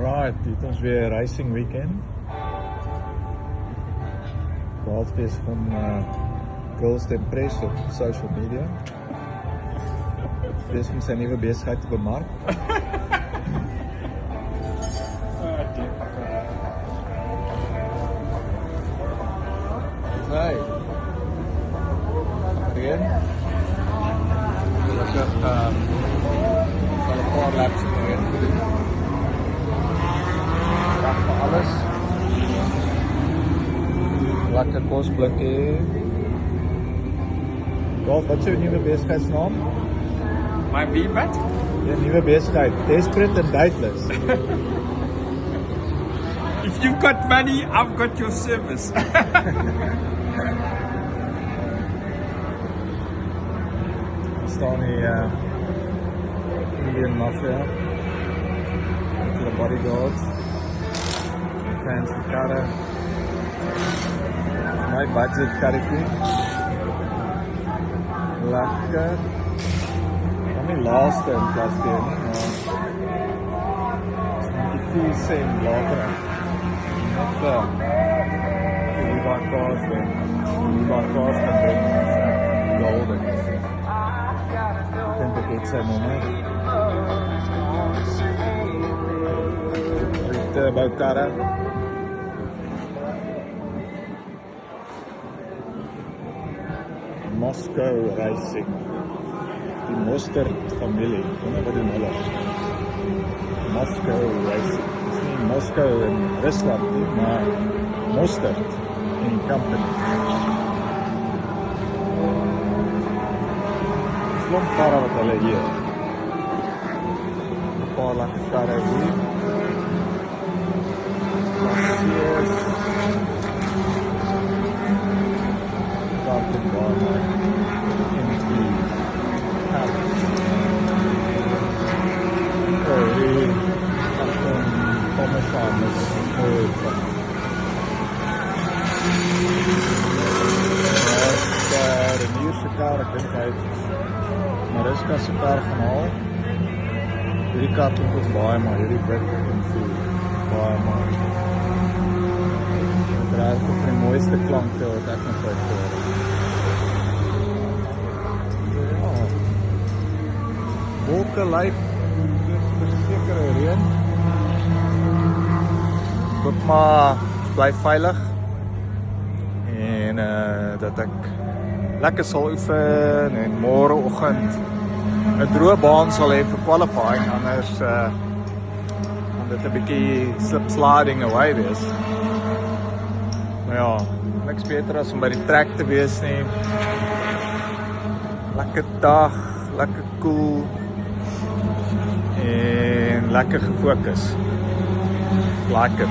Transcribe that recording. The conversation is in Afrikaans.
Alright, dit ons weer racing weekend. Behalve bezig om Girls to impress op social media. Bezig om zijn nieuwe bezigheid te bemarken. Nee. Again. Gelukkig al een paar laps erin gedoen. Dank voor alles. Lekker kostblikkie. Wat is jouw nieuwe bezigheidsnaam? Mijn wie wat? Je nieuwe bezigheid. Desperate and Dateless. If you got money, I've got your service. Er staan hier Indian Mafia. De bodyguards. Fancy karre. My budget karretjie. Lekker. Dan die laaste in klas teen nie, maar die full same later. Net die bakkaars wen. Die bakkaars kan wen. Golden. Ik denk dat dit zijn moment. Dit bouw karre. Moscow Racing. Die Mostert familie. Ik weet niet wat die hulle. Moscow Racing. Het is niet Moskou in Rusland nie, maar Mostert in Company. Klomp karre wat hulle hier. Een paar lekker karre hier. Passeers. Dalton Barnard. M3. Hier. Dalton Parmesan is goed. De nieuwste kar, ek dink hy het Mariska se kar gaan haal. Hierdie kar klink ons baie maar, hierdie blik en voel baie maar. Ek draai vir die mooiste klanke wat ek nog uitgehoor. Ja. Wolke lyk versekere reën. Ek hoop maar ons bly veilig. En dat ek lekker sal oefen en môreoggend 'n droë baan sal hê vir qualifying, anders gaan dit 'n bietjie slip-sliding away wees. Maar ja, niks beter as om by die trek te wees nie. Lekker dag, lekker cool en lekker gefokus. Like it.